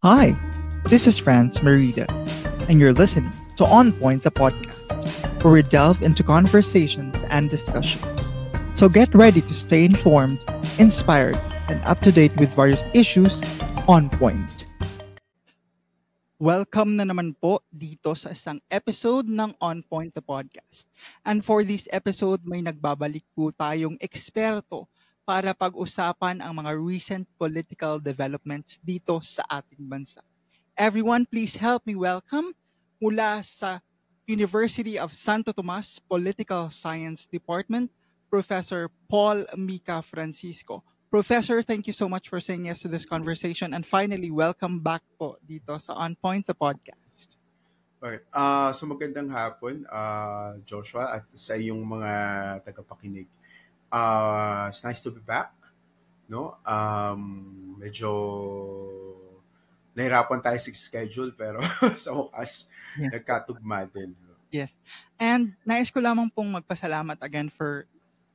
Hi, this is Franz Merida, and you're listening to On Point, the podcast, where we delve into conversations and discussions. So get ready to stay informed, inspired, and up to date with various issues on point. Welcome na naman po dito sa isang episode ng On Point, the podcast. And for this episode, may nagbabalik po tayong eksperto para pag-usapan ang mga recent political developments dito sa ating bansa. Everyone, please help me welcome mula sa University of Santo Tomas Political Science Department, Professor Paul Mica Francisco. Professor, thank you so much for saying yes to this conversation. And finally, welcome back po dito sa On Point, the podcast. Okay. So magandang hapon, Joshua, at sa iyong mga tagapakinig. It's nice to be back. No? Medyo nahirapan tayo sa schedule pero sa wakas, nagkatugma din. Yes. And nais ko lamang pong magpasalamat again for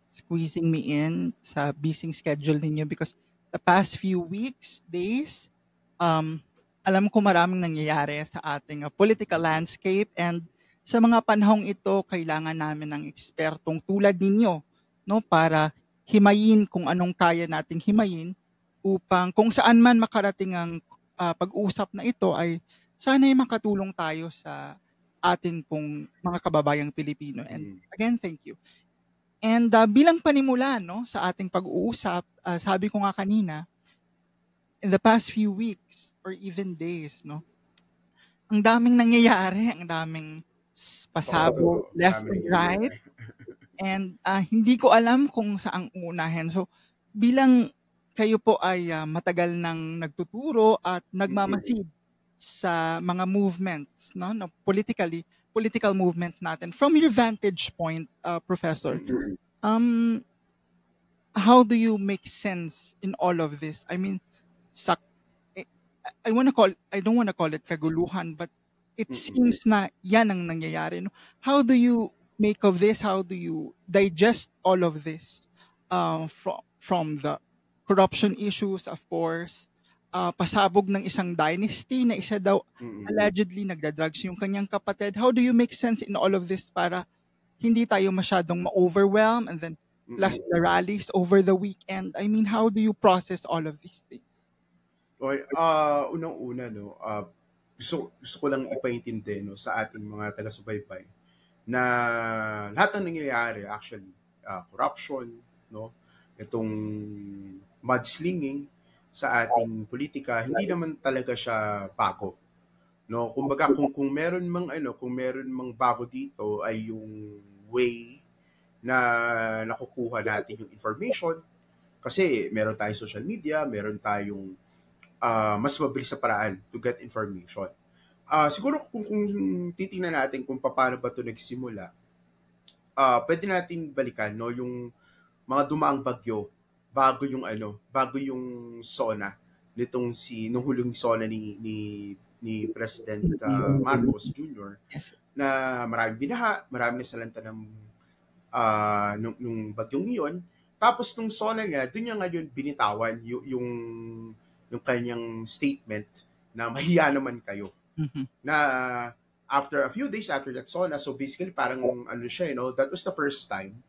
squeezing me in sa busy schedule ninyo because the past few weeks, days, alam ko maraming nangyayari sa ating political landscape, and sa mga panahong ito, kailangan namin ng ekspertong tulad ninyo, no, para himayin kung anong kaya nating himayin upang kung saan man makarating ang pag-usap na ito ay sana'y makatulong tayo sa atin pong mga kababayang Pilipino. And again, thank you. And bilang panimula, no, sa ating pag-uusap, sabi ko nga kanina, in the past few weeks or even days, no, ang daming nangyayari, ang daming pasabog, left and right. And hindi ko alam kung saang unahin. So, bilang kayo po ay matagal nang nagtuturo at nagmamasid sa mga movements, no, political movements natin. From your vantage point, Professor, how do you make sense in all of this? I mean, I don't want to call it kaguluhan, but it seems na yan ang nangyayari. No? How do you make of this? How do you digest all of this from the corruption issues, of course, pasabog ng isang dynasty na isa daw allegedly nagdadrugs yung kanyang kapatid. How do you make sense in all of this para hindi tayo masyadong ma-overwhelm, and then plus the rallies over the weekend? I mean, how do you process all of these things? Okay, unang-una, no, gusto ko lang ipaintindi, no, sa ating mga taga-subaybay na lahat ng nangyayari actually, corruption, no, itong mudslinging sa ating politika, hindi naman talaga siya bago. No, kumbaga kung meron mang bago dito ay yung way na nakukuha natin yung information, kasi meron tayong social media, meron tayong mas mabilis na paraan to get information. Siguro kung titingnan natin kung paano ba ito nagsimula, pwede natin balikan, no, yung mga dumaang bagyo bago yung SONA nung huling SONA ni President Marcos Jr. na maraming binaha, maraming nasalanta ng nung bagyong iyon. Tapos nung SONA nga, doon niya ngayon binitawan yung kanyang statement na mahiya naman kayo. Na after a few days after that SONA, so basically parang siya, that was the first time.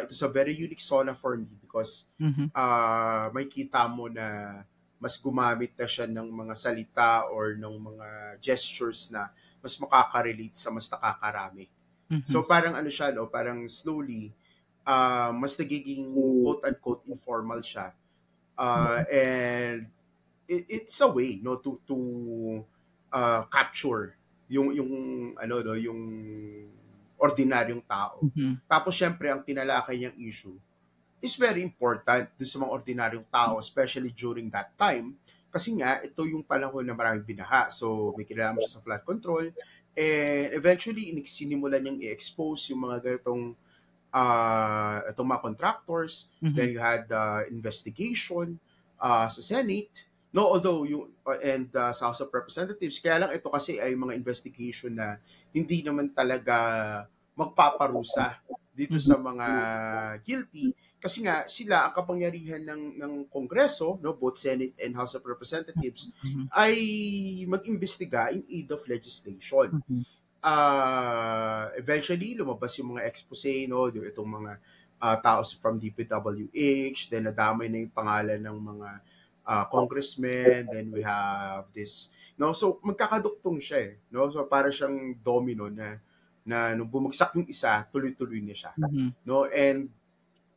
It was a very unique SONA for me because may kita mo na mas gumamit na siya ng mga salita or ng mga gestures na mas makaka-relate sa mas nakakarami. So parang siya, no, parang slowly mas nagiging quote-unquote informal siya. And it's a way, no, to capture yung ordinaryong tao. Tapos syempre ang tinalakay niyang issue is very important dun sa mga ordinaryong tao, especially during that time, kasi nga ito yung panahon na maraming binaha. So may kinalaman siya sa flood control, and eventually sinimulan niyang i-expose yung mga ganitong itong mga contractors. Then you had investigation sa Senate, no, although and sa House of Representatives. Kaya lang ito kasi ay mga investigation na hindi naman talaga magpaparusa dito Mhm. sa mga guilty kasi nga sila ang kapangyarihan ng Kongreso, no, both Senate and House of Representatives, Mhm. ay mag-imbestiga in aid of legislation. Mhm. Eventually, lumabas yung mga expose, no, itong mga tao from DPWH, then nadamay na yung pangalan ng mga congressmen, then we have this, no, so magkakaduktong siya no, so para siyang domino na nung bumagsak yung isa, tuloy-tuloy na siya, Mhm. no, and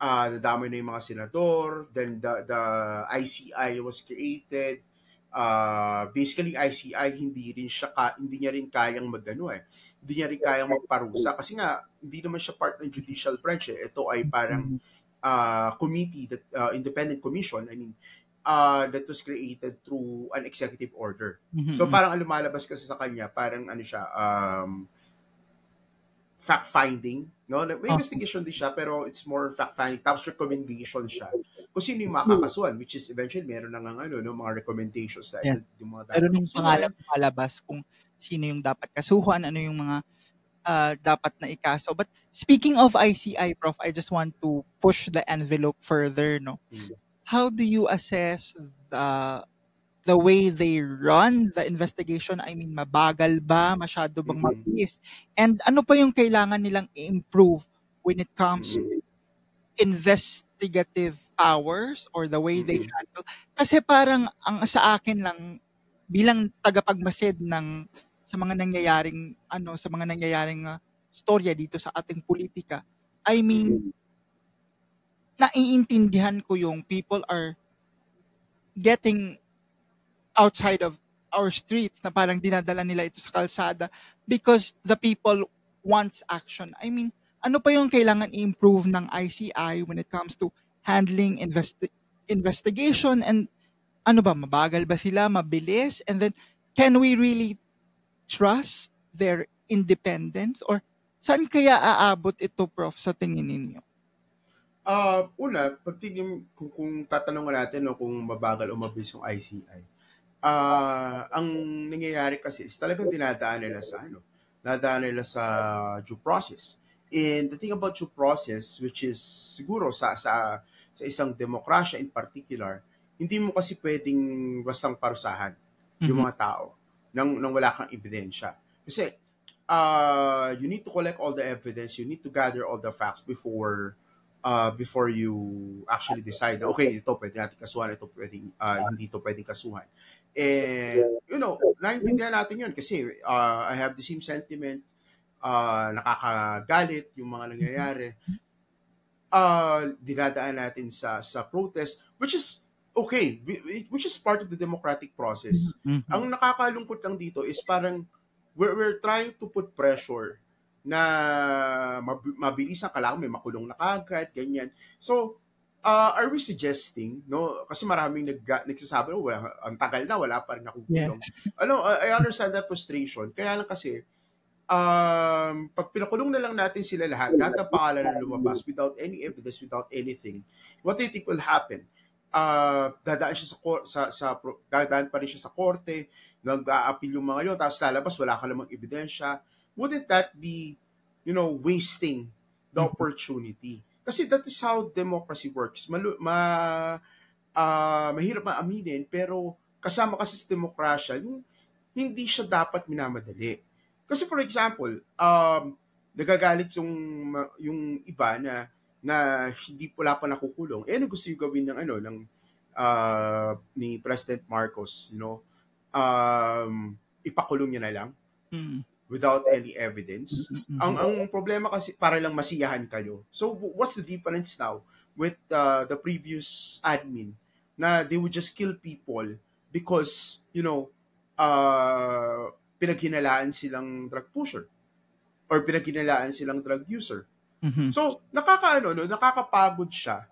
nadamay na yung mga senador, then the ICI was created. Basically ICI hindi niya rin kayang magano hindi niya rin kayang magparusa kasi nga hindi naman siya part ng judicial branch ito ay parang Mhm. committee that independent commission, I mean, that was created through an executive order. So Mhm. parang ang lumalabas kasi sa kanya parang ano siya, fact-finding, no? May Oh. investigation din siya, pero it's more fact-finding. Tapos recommendation siya kung sino yung makakasuhan, which is eventually meron na nga ano, no, mga recommendations na Yes. ito yung mga Pero dapat nung pangalan kasuhan. lumalabas kung sino yung dapat kasuhan, ano yung mga dapat na ikaso. But speaking of ICI, Prof, I just want to push the envelope further, no? Mm. How do you assess the way they run the investigation? I mean, mabagal ba? Masyado bang Mm-mm. mabilis? And ano pa yung kailangan nilang i-improve when it comes Mm-mm. to investigative powers or the way they Mm-mm. handle? Kasi parang ang sa akin lang bilang tagapagmasid sa mga nangyayaring storya dito sa ating politika. I Mm-mm. mean, naiintindihan ko yung people are getting outside of our streets na parang dinadala nila ito sa kalsada because the people wants action. I mean, ano pa yung kailangan i-improve ng ICI when it comes to handling investigation and ano ba, mabagal ba sila, mabilis? And then, can we really trust their independence? Or saan kaya aabot ito, Prof, sa tingin ninyo? Una, kung tatanungin natin no, kung mabagal o mabilis yung ICI, ang nangyayari kasi is talagang dinadaan nila sa due process. And the thing about due process, which is siguro sa isang demokrasya in particular, hindi mo kasi pwedeng bastang parusahan yung Mhm. mga tao nang wala kang ebidensya. Kasi you need to collect all the evidence, you need to gather all the facts before you actually decide na, okay, ito pwede natin kasuhan, ito pwedeng, hindi ito pwedeng kasuhan. And, naintindihan natin yun kasi I have the same sentiment, nakakagalit yung mga nangyayari. Dinadaan natin sa protest, which is okay, which is part of the democratic process. Mhm. Ang nakakalungkot lang dito is parang we're trying to put pressure na mabilis ang kailangan may makulong na kagad, ganyan. So, are we suggesting, no? Kasi maraming nagsasabi, oh, ang tagal na, wala pa rin nakukulong. Yes. I understand that frustration. Kaya lang kasi, pag pinakulong na lang natin sila lahat ang pangalan na lumabas without any evidence, without anything, what do you think will happen? Dadaan siya dadaan pa rin siya sa korte, nag-a-appeal yung mga yun, tapos lalabas, wala ka namang ebidensya. Wouldn't that be, wasting the Mhm. opportunity? Kasi that is how democracy works. Mahirap maaminin, pero kasama kasi sa demokrasya, yung hindi siya dapat minamadali. Kasi for example, nagagalit yung iba na hindi wala pa nakukulong. Ano gusto yung gawin ni President Marcos, ipakulong niya na lang Mm. without any evidence. Ang Mhm. ang problema kasi para lang masiyahan kayo. So what's the difference now with the previous admin na they would just kill people because pinaghinalaan silang drug pusher or pinaghinalaan silang drug user. Mhm. So nakakapagod siya,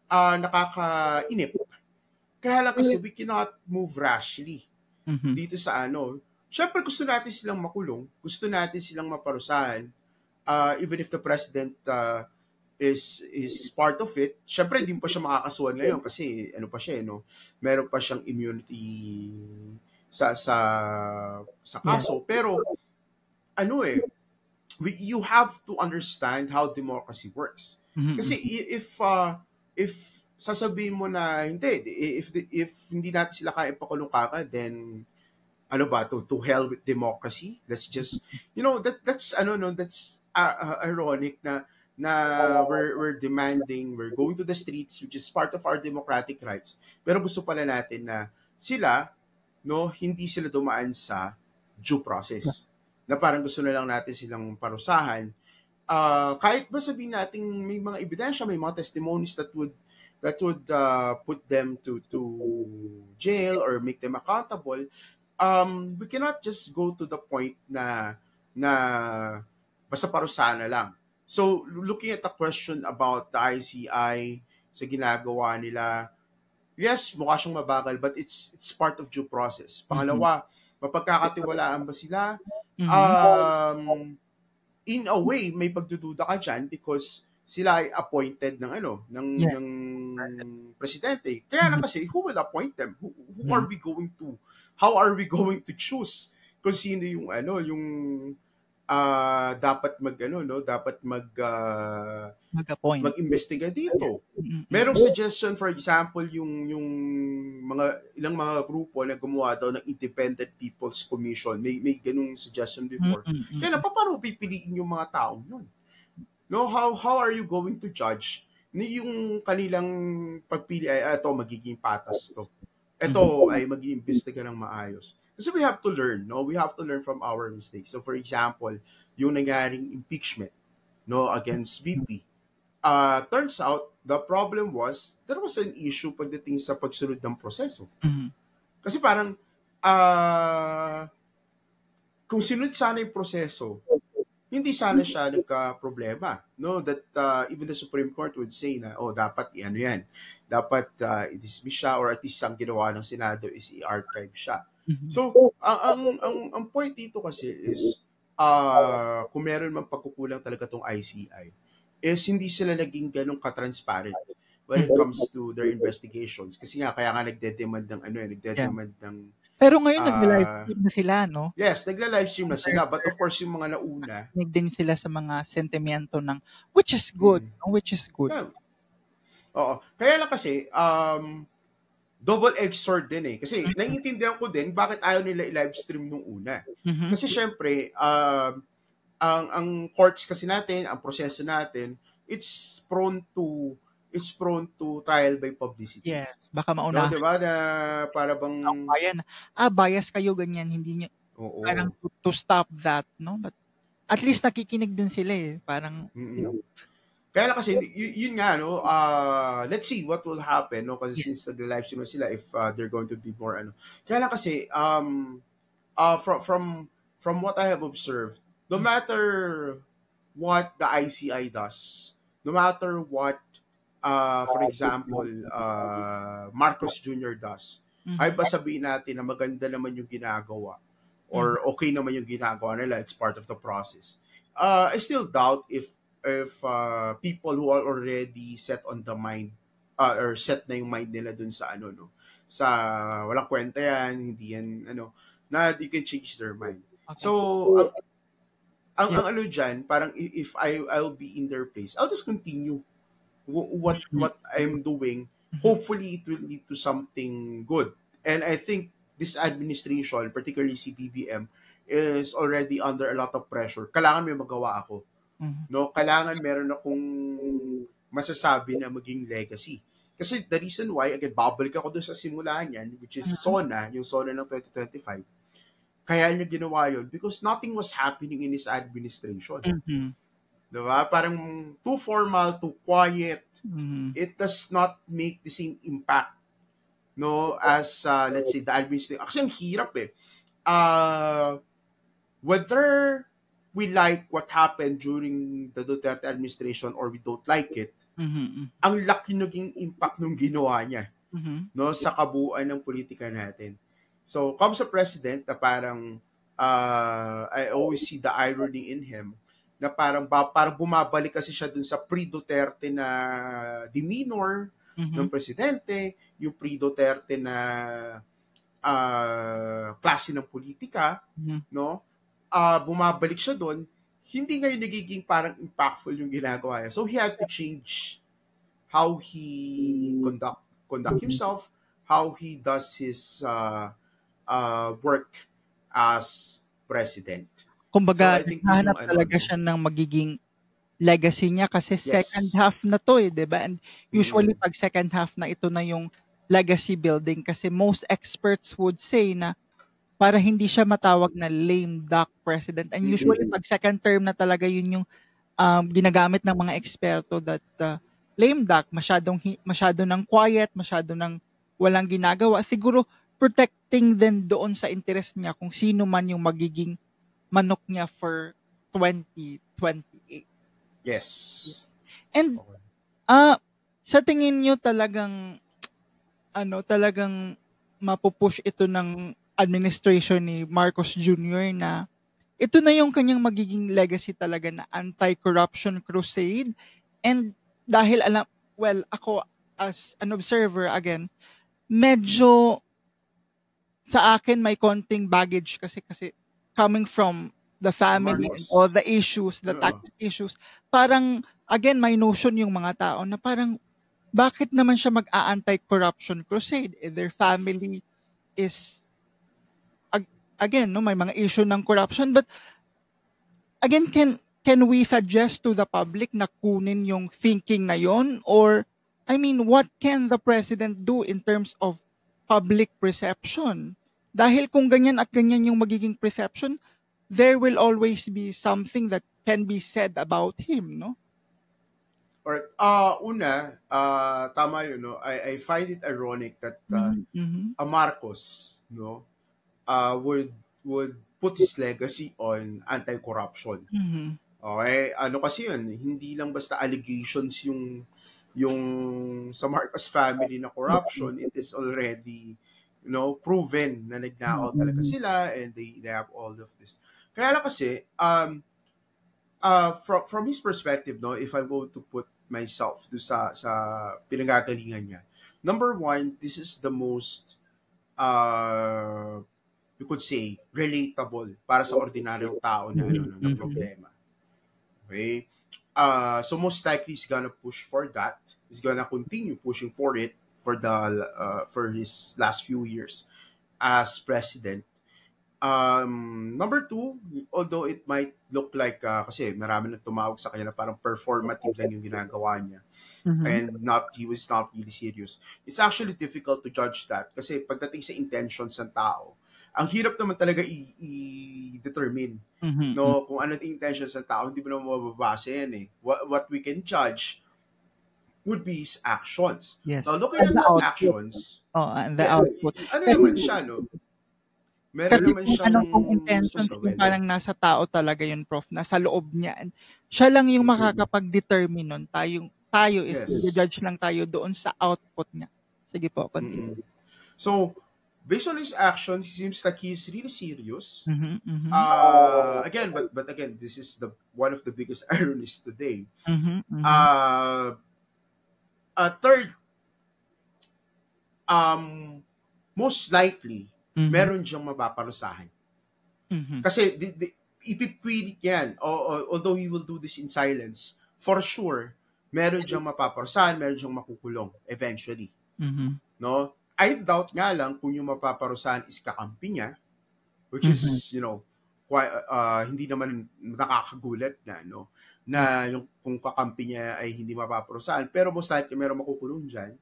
nakakainip. Kaya lang kasi we cannot move rashly Mhm. dito sa Siyempre gusto natin silang makulong, gusto natin silang maparusahan, even if the president is part of it. Siyempre hindi pa siya makakasuhan ngayon kasi ano pa siya, no? Meron pa siyang immunity sa Yes. kaso. Pero ano you have to understand how democracy works. Kasi if sasabihin mo na hindi, if hindi natin sila kaya ipakulong kaka, then ano ba, to hell with democracy. Let's just, that's ano, no, that's ironic na we're demanding, we're going to the streets, which is part of our democratic rights, pero gusto pala natin na sila, no, hindi sila dumaan sa due process, na parang gusto na lang natin silang parusahan. Kahit ba sabihin natin may mga ebidensya, may mga testimonies that would put them to jail or make them accountable. We cannot just go to the point na basta parusahan na lang. So, looking at the question about the ICI sa ginagawa nila, yes, mukha siyang mabagal, but it's part of due process. Pangalawa, mapagkakatiwalaan ba sila? In a way, may pagdududa ka dyan because sila ay appointed ng presidente. Kaya na kasi, who will appoint them? Who are we going to, how are we going to choose kung sino yung dapat mag-imbestiga dito. Merong suggestion, for example, yung ilang mga grupo na gumawa daw ng Independent People's Commission. May ganung suggestion before. Kaya paano pipiliin yung mga taong yun? No, how are you going to judge ni yung kanilang pagpili ay ito magiging patas to. Ito ay mag-iimbestiga ng maayos. Kasi we have to learn, no? We have to learn from our mistakes. So for example, yung nangyaring impeachment, no, against VP. Turns out the problem was there was an issue pagdating sa pagsunod ng proseso. Kasi parang kung sinunod sana yung proseso, hindi sana siya nagka-problema. No? That even the Supreme Court would say na, dapat yan. Dapat i-dismiss siya or at least ang ginawa ng Senado is i-archive siya. So, ang point dito kasi is, kung meron mang pagkukulang talaga tong ICI, is hindi sila naging ganun ka-transparent when it comes to their investigations. Kasi kaya nga nagde-demand ng Pero ngayon nagla-live stream na sila, no? Yes, nagla-live stream na sila. But of course, yung mga nauna, din sila sa mga sentimento ng, which is good. Yeah. Oo. Kaya lang kasi, double-edged sword din eh. Kasi naiintindihan ko din bakit ayaw nila i-live stream nung una. Kasi syempre, ang courts kasi natin, ang proseso natin, it's prone to trial by publicity. Yes, baka maunahan. No, diba na para bang bias kayo ganyan, hindi niyo parang to stop that, no? But at least nakikinig din sila eh, parang Kaya lang kasi yun nga, no, let's see what will happen, no, kasi since nag-live stream sila, if they're going to be more Kaya lang kasi from what I have observed, no matter what the ICI does, no matter what for example, Marcos Jr. does, ay ba sabihin natin na maganda naman yung ginagawa or okay naman yung ginagawa nila, it's part of the process. I still doubt if people who are already set on the mind or set na yung mind nila dun sa sa walang kwenta yan, hindi yan na you can change their mind. Okay. So ang dyan, parang if I'll be in their place, I'll just continue what I'm doing. Hopefully it will lead to something good. And I think this administration, particularly si BBM, is already under a lot of pressure. Kailangan may magawa ako. No, kailangan meron akong masasabi na maging legacy. Kasi the reason why, again, babalik ako doon sa simula niyan, which is SONA, yung SONA ng 2025. Kaya niya ginawa yun because nothing was happening in his administration. Diba? Parang too formal, too quiet. It does not make the same impact, no, as let's say the administration. Kasi ang hirap eh. Whether we like what happened during the Duterte administration or we don't like it, ang laki naging impact nung ginawa niya, no, sa kabuuan ng politika natin. So, comes a president na parang I always see the irony in him, na parang bumabalik kasi siya dun sa pre-Duterte na demeanor ng presidente, yung pre-Duterte na klase ng politika, no? Bumabalik siya dun, hindi ngayon nagiging parang impactful yung ginagawa niya. So he had to change how he conduct himself, how he does his work as president. So Kumbaga, I think yun yung naghahanap talaga siya ng magiging legacy niya kasi second yes. half na to 'di ba? And usually Mm-mm. pag second half na ito na yung legacy building kasi most experts would say na para hindi siya matawag na lame duck president. And usually Mm-mm. pag second term na talaga yun yung ginagamit ng mga eksperto that lame duck, masyado ng quiet, masyado ng walang ginagawa. Siguro protecting din doon sa interest niya kung sino man yung magiging manok niya for 2028. Yes. And Okay. sa tingin niyo talagang talagang mapupush ito ng administration ni Marcos Jr. na ito na yung kanyang magiging legacy talaga na anti-corruption crusade. And dahil ako as an observer again, medyo sa akin may konting baggage kasi coming from the family and all Marcos. the issues, the tax issues, parang again may notion yung mga tao na parang bakit naman siya mag-a-anti-corruption crusade? Their family is again, no, may mga issue ng corruption, but again, can we suggest to the public na kunin yung thinking na yon? Or I mean, what can the president do in terms of public perception? Dahil kung ganyan at ganyan yung magiging perception, there will always be something that can be said about him, no? Or tama yun, no? I find it ironic that a Marcos, no, would put his legacy on anti-corruption. Okay? Ano kasi yun, hindi lang basta allegations yung sa Marcos family na corruption, it is already, proven na nagnakaw talaga sila and they have all of this. Kaya lang kasi, from his perspective, no, if I'm going to put myself do sa pinanggagalingan niya, number one, this is the most you could say relatable para sa ordinaryong tao na na problema. Okay? So most likely he's gonna push for that. He's gonna continue pushing for it for his last few years as president. Number two, although it might look like kasi marami nang tumawag sa kanya na parang performative lang yung ginagawa niya and he was not really serious. It's actually difficult to judge that kasi pagdating sa intentions ng tao, ang hirap naman talaga i-determine no kung ano yung intentions ng tao, hindi mo naman mababasa yan eh. What we can judge would be his actions. Yes. Now, looking at his actions, and the output. Ano naman siya, no? Meron naman siyang kung intentions yung parang nasa tao talaga yun, Prof, nasa loob niya. And siya lang yung makakapag-determine nun. Tayo is judge lang tayo doon sa output niya. Sige po, continue. So, based on his actions, he seems like he's really serious. Again, but again, this is one of the biggest ironies today. Third, most likely, meron siyang mapaparusahan. Kasi ipipilit yan. Although he will do this in silence, for sure, meron siyang mapaparusahan, meron siyang makukulong eventually. No? I doubt nga lang kung yung mapaparusahan is kakampi niya, which is, hindi naman nakakagulat na, no? Na yung kung kakampi niya ay hindi mapaparusahan, pero most likely meron makukulong dyan.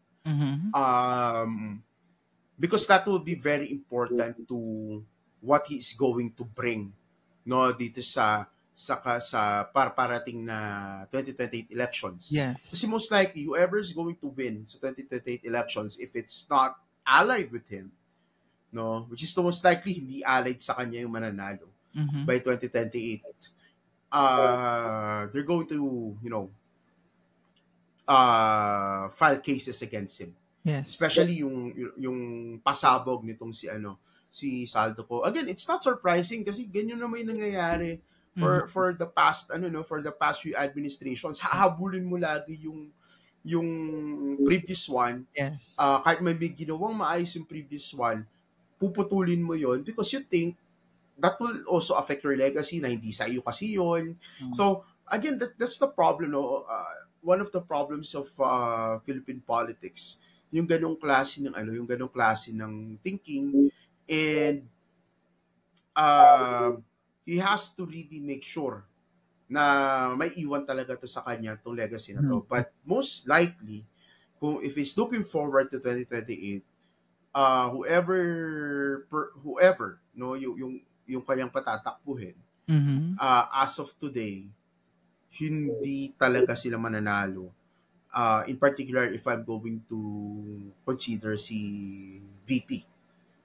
Because that will be very important to what he is going to bring, no, dito sa parating na 2028 elections. Yes. Kasi most likely whoever is going to win sa 2028 elections, if it's not allied with him, no, which is the most likely hindi allied sa kanya yung mananalo by 2028, they're going to file cases against him. Yes. Especially yung pasabog nitong si Saldo ko. Again, it's not surprising kasi ganyan naman yung nangyayari for the past few administrations. Hahabulin mo lagi yung previous one. Yes. Kahit may ginawang maayos yung previous one, puputulin mo yon because you think that will also affect your legacy na hindi sa iyo kasi yun. Mm. So, again, that's the problem, no? One of the problems of Philippine politics, yung ganong klase ng yung ganong klase ng thinking, and he has to really make sure na may iwan talaga to sa kanya tong legacy na to. But most likely, if he's looking forward to 2028, whoever no yung kanyang patatakbuhin, as of today, hindi talaga sila mananalo. In particular, if I'm going to consider si VP,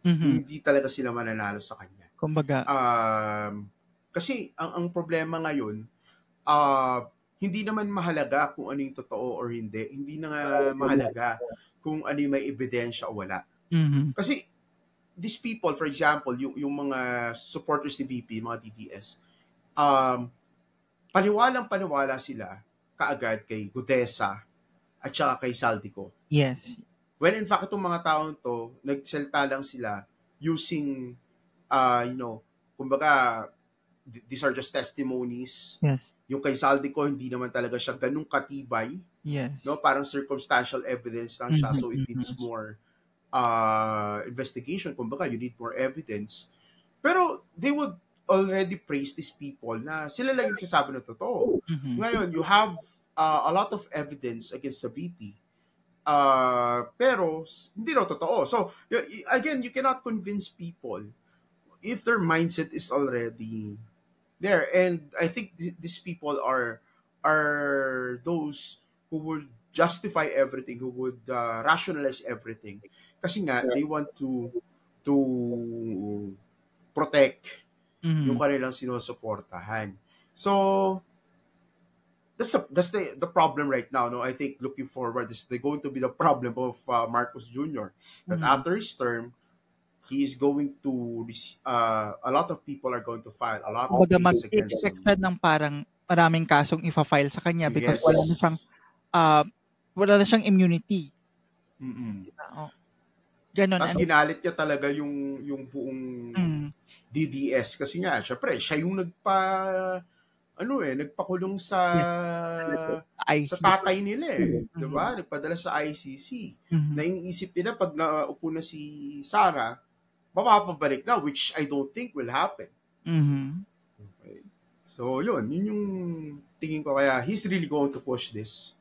hindi talaga sila mananalo sa kanya. Kumbaga, kasi ang problema ngayon, hindi naman mahalaga kung ano yung totoo or hindi. Hindi na mahalaga kung ano yung may ebidensya o wala. Kasi these people, for example, yung mga supporters ni VP, mga DDS, paniwalang-paniwala sila kaagad kay Gudesa at saka kay Saldico. yes. When in fact, itong mga taong to, nagsalita lang sila using, kumbaga, these are just testimonies. Yes. Yung kay Saldico, hindi naman talaga siya ganun katibay. Yes. No? Parang circumstantial evidence lang siya. So, it needs more investigation. Kumbaga, you need more evidence. Pero, they would already praise these people na sila lang yung sasabi na totoo. Ngayon, you have a lot of evidence against the VP. Pero, hindi raw totoo. So, again, you cannot convince people if their mindset is already there. And I think these people are those who would justify everything, who would rationalize everything. Kasi nga, they want to protect yung kanilang sinusuportahan. So, that's the problem right now. No, I think looking forward, this is going to be the problem of Marcos Jr. That after his term, he is going to a lot of people are going to file a lot of cases against him. Mag-expect ng parang maraming kasong ifa-file sa kanya because wala na siyang immunity. Ganon. Tapos ginalit niya talaga yung buong DDS kasi nga, syempre, siya yung nagpakulong sa tatay nila diba? Nagpadala sa ICC. Na iniisip nila pag naupo na si Sara, mapapabalik na, which I don't think will happen. Okay. So, yun yung tingin ko, kaya he's really going to push this.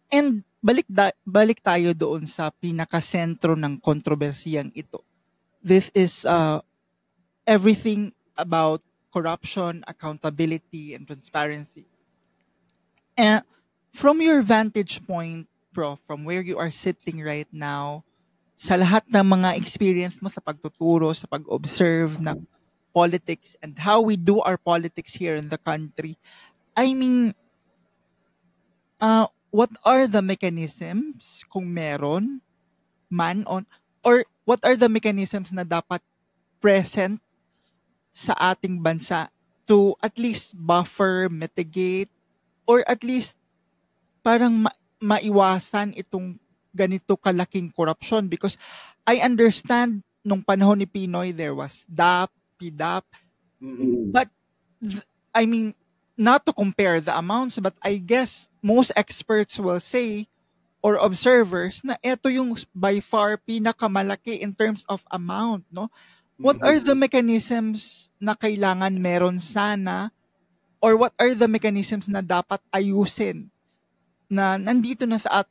And balik tayo doon sa pinakasentro ng kontrobersiyang ito. This is everything about corruption, accountability, and transparency. And from your vantage point, Prof, from where you are sitting right now, sa lahat ng mga experience mo sa pagtuturo, sa pag-observe ng politics and how we do our politics here in the country, I mean, what are the mechanisms, kung meron man, or what are the mechanisms na dapat present sa ating bansa to at least buffer, mitigate, or at least parang maiwasan itong ganito kalaking corruption? Because I understand nung panahon ni Pinoy, there was DAP, PDAP, but I mean, not to compare the amounts, but I guess most experts will say, or observers, na ito yung by far pinakamalaki in terms of amount, no? What are the mechanisms na kailangan meron sana, or what are the mechanisms na dapat ayusin na nandito na sa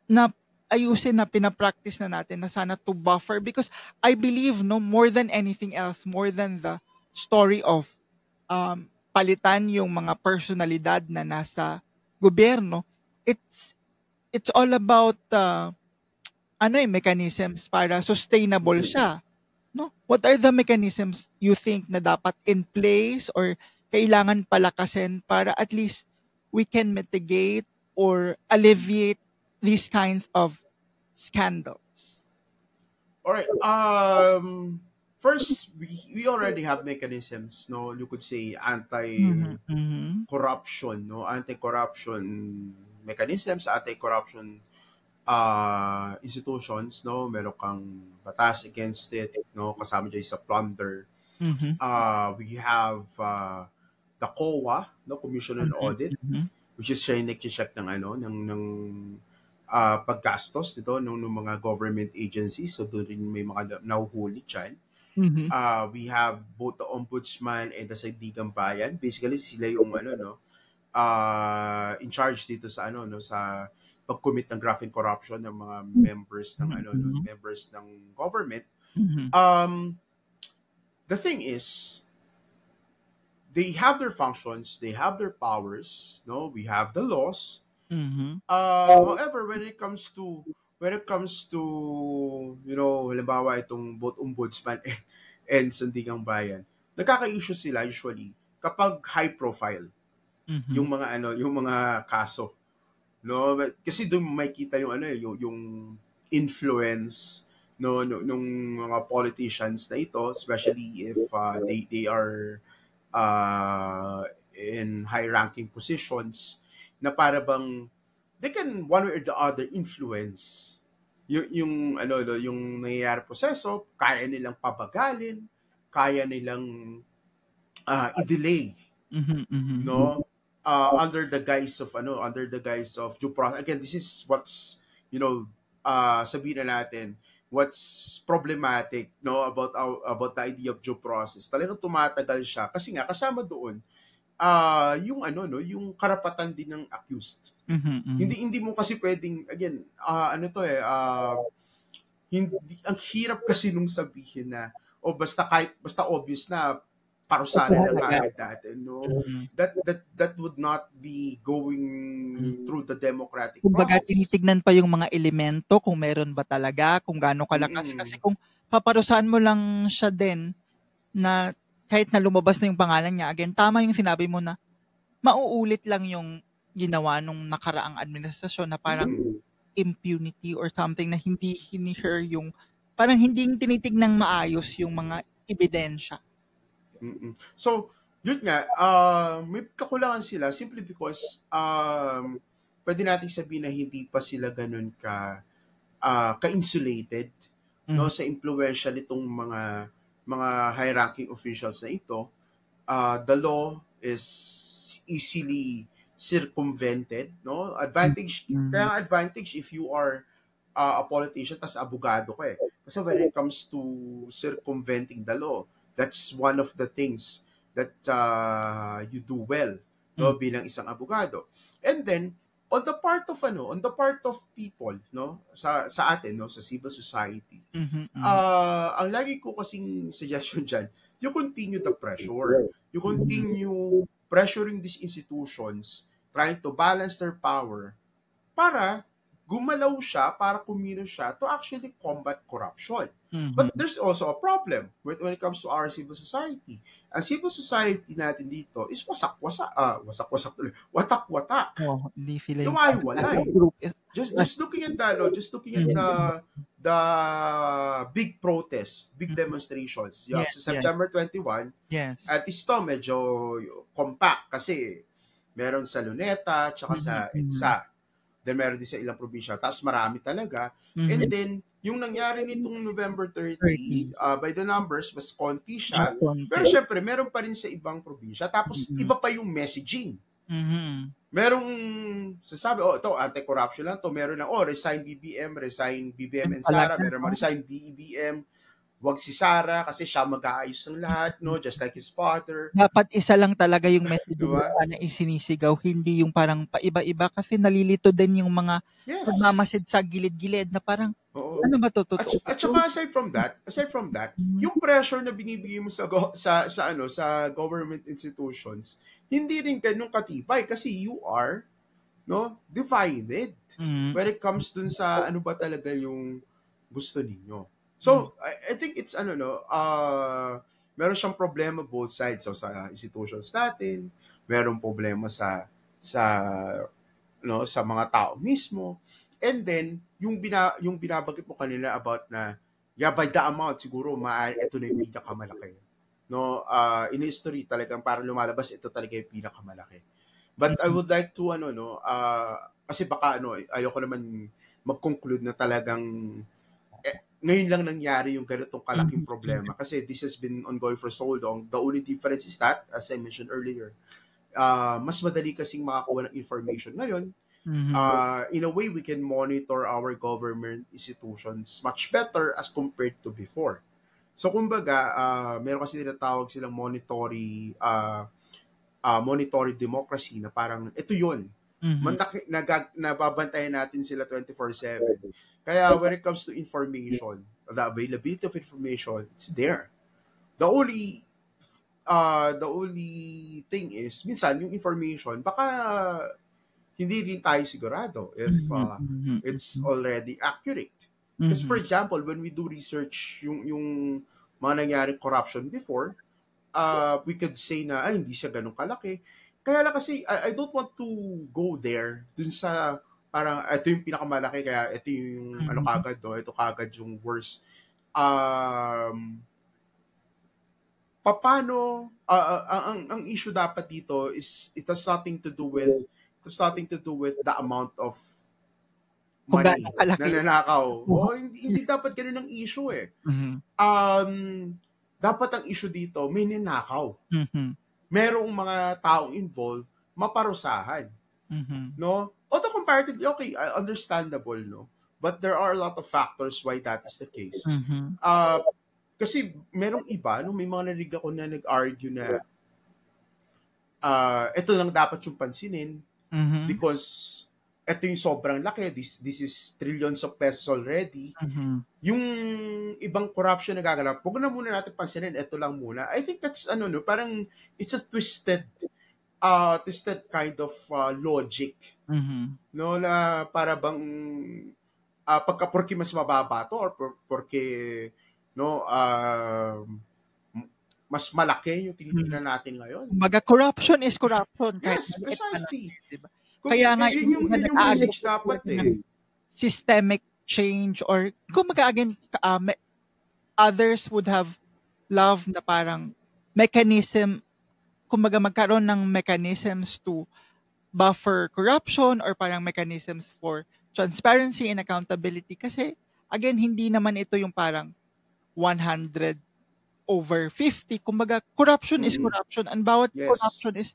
na ayusin na pinapractice na natin na sana to buffer? Because I believe, no, more than anything else, more than the story of palitan yung mga personalidad na nasa gobyerno, it's all about mechanisms para sustainable siya, no? What are the mechanisms you think na dapat in place or kailangan palakasin para at least we can mitigate or alleviate these kinds of scandals? All right. First, we already have mechanisms, no? You could say anti-corruption, no? Anti-corruption mechanisms, anti-corruption institutions, no? Meron kang batas against it, no? Kasama dyan sa plunder. Mhm. We have the COA, no? Commission on Mhm. Audit, Mhm. which is siya yung nag-check ng paggastos dito ng mga government agencies. So doon rin may mga nahuhuli dyan. Mhm. We have both the Ombudsman and the Sandigan Bayan. Basically sila yung in charge dito sa sa pag-commit ng graft and corruption ng mga members ng Mhm. members ng government. Mhm. The thing is, they have their functions, they have their powers, no? We have the laws. Mhm. However, when it comes to halimbawa itong both Ombudsman and Sandigang Bayan, nagkaka-issue sila usually kapag high profile Mhm. yung mga kaso, no? Kasi doon makita yung yung influence nung mga politicians na ito, especially if they are in high ranking positions, na para bang they can one way or the other influence yung nangyayari proseso, kaya nilang pabagalin, kaya nilang i-delay, Mhm. Mhm. no? Under the guise of due process. Again, this is what's sabihin na natin, what's problematic, no, about the idea of due process. Talagang tumatagal siya kasi nga kasama doon yung yung karapatan din ng accused. Mhm. Mhm. Hindi mo kasi pwedeng, again, hindi, ang hirap kasi nung sabihin na basta obvious na parusahan na Talaga. kaagad natin, no? Mhm. That would not be going Mhm. through the democratic Kumbaga process. tinitignan pa yung mga elemento kung meron ba talaga, kung gaano kalakas. Kasi Mm-mm. kung paparusahan mo lang siya din na kahit na lumabas na yung pangalan niya, again, tama yung sinabi mo na mauulit lang yung ginawa nung nakaraang administrasyon na parang Mm-mm. impunity or something na hindi hinishare yung parang hindi tinitignang maayos yung mga ebidensya. Mm-mm. So, yun nga, may kakulangan sila simply because pwede nating sabihin na hindi pa sila ganun ka-insulated, no, Mhm. sa impluwensya nitong mga high-ranking officials na ito. The law is easily circumvented, no? Mhm. Kaya advantage if you are a politician tas abogado ka eh. Kasi when it comes to circumventing the law, that's one of the things that you do well, no, Mhm. bilang isang abogado. And then on the part of people, no, sa atin, no, sa civil society, Mhm. Mhm. ang lagi ko kasing suggestion diyan, you continue the pressure. You continue pressuring these institutions, trying to balance their power para gumalaw siya, para kumilos siya to actually combat corruption. Mhm. But there's also a problem when it comes to our civil society. Ang civil society natin dito is watak-watak, Oo, hindi sila yung lumahiwalay. group Just looking at Mhm. the big protests, big Mhm. demonstrations. Yeah, Yes, sa yes, September 21, yes. at least to medyo compact kasi meron sa Luneta, tsaka sa Mhm. Mhm. EDSA. Then meron din sa ilang probinsya. Tapos marami talaga. And Mhm. then, yung nangyari nitong November 30, 30. by the numbers, mas konti Mas siya. Pero konti. syempre, meron pa rin sa ibang probinsya. Tapos, Mm. iba pa yung messaging. Mhm. Merong sasabi, ito, anti-corruption lang to. Meron na, resign BBM, resign BBM Yun and Sara. talaga Meron 'no? resign BBM. Wag si Sara kasi siya mag-aayos ng lahat, no? Just like his father. Dapat isa lang talaga yung Di messaging na ba? sana isinisigaw, hindi yung parang paiba-iba kasi nalilito din yung mga Yes. nagmamasid sa gilid-gilid na parang, Oo. ano ba 'to, totoo ba At 'to? saka aside from that, Mhm. yung pressure na binibigay mo sa government institutions, hindi rin ganun katibay kasi you are, no, divided Mhm. when it comes dun sa ano ba talaga yung gusto ninyo. Hmm. So, I think it's meron siyang problema both sides. So, sa institutions natin, meron problema sa sa mga tao mismo. And then, yung binabagit mo kanila about na, yeah, by the amount, siguro, ito na yung pinakamalaki. No, in history, talagang para lumalabas, ito talaga yung pinakamalaki. But I Mhm. would like to, kasi baka, ayoko naman mag-conclude na talagang ngayon lang nangyari yung ganitong kalaking Mhm. problema kasi this has been ongoing for so long. The only difference is that, as I mentioned earlier, mas madali kasing makakuha ng information ngayon. Mhm. In a way, we can monitor our government institutions much better as compared to before. So, kumbaga, meron kasi tinatawag silang monitory democracy na parang ito yun. Mhm. Nababantayan natin sila 24/7. Kaya when it comes to information, the availability of information, it's there. The only thing is, minsan yung information, baka hindi rin tayo sigurado if Mhm. Mhm. it's Mhm. already accurate. Kasi for Mhm. example, when we do research yung mga nangyaring corruption before, we could say na, ay, hindi siya ganun kalaki. Kaya lang kasi, I don't want to go there, dun sa, parang, ito yung pinakamalaki, kaya ito yung, ano Mhm. kagad, no? Ito kagad yung worst. Paano, ang issue dapat dito is, it has nothing to do with the amount of Kung gaano money na kalaki yung nanakaw. oo. O, hindi dapat ganun ang issue eh. Mhm. Dapat ang issue dito, may ninakaw. Mhm. Merong mga taong involved, maparusahan. Mhm. No? Although comparatively, okay, understandable, no? But there are a lot of factors why that is the case. Mhm. Kasi merong iba, no, may mga narinig ako na nag-argue na ito lang dapat yung pansinin Mhm. because ito yung sobrang laki, this is trillions of pesos already. Mhm. Yung ibang corruption na gaganap, huwag na muna natin pansinin, ito lang muna. I think that's, parang it's a twisted kind of logic, Mhm. no, na para bang porque mas mababa to or porque no mas malaki yung Mhm. tinitingnan natin ngayon. Kumbaga corruption is corruption kahit Yes, maliit man lang precisely. yan, 'di ba? Kaya nga yung iba Yun yung message nag-a-advocate dapat talaga ng eh. systemic change or kumbaga again, others would have loved na parang mechanism, kumbaga magkaroon ng mechanisms to buffer corruption or parang mechanisms for transparency and accountability kasi again hindi naman ito yung parang 100/50, kumbaga corruption is Mm-mm. corruption and bawat Yes. corruption is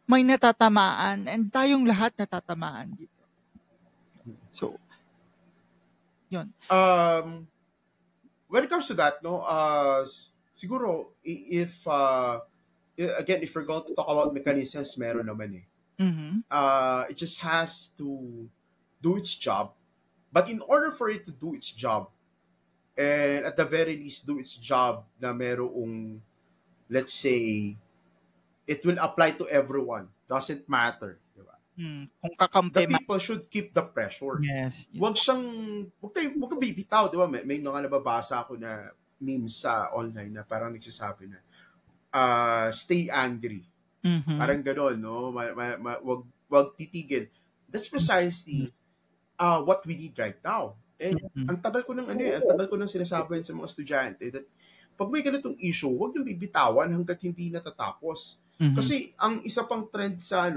may natatamaan and tayong lahat natatamaan dito. So, yun. When it comes to that, no, siguro again, if we're going to talk about mechanisms, meron naman eh. Mhm. It just has to do its job. But in order for it to do its job, and at the very least do its job na merong, let's say, it will apply to everyone. Doesn't matter. Diba? Kung The kakampi man. people should keep the pressure. Yes. Huwag kang bibitaw. Diba? May mga nababasa ako na memes sa online na parang nagsasabi na, stay angry. Mhm. Parang gano'n, no? Wag titigil. That's precisely what we need right now. And Mhm. ang tagal ko nang sinasabi sa mga estudyante that pag may ganitong issue, huwag niyong bibitawan hangga't hindi natatapos. Mhm. Kasi ang isa pang trend sa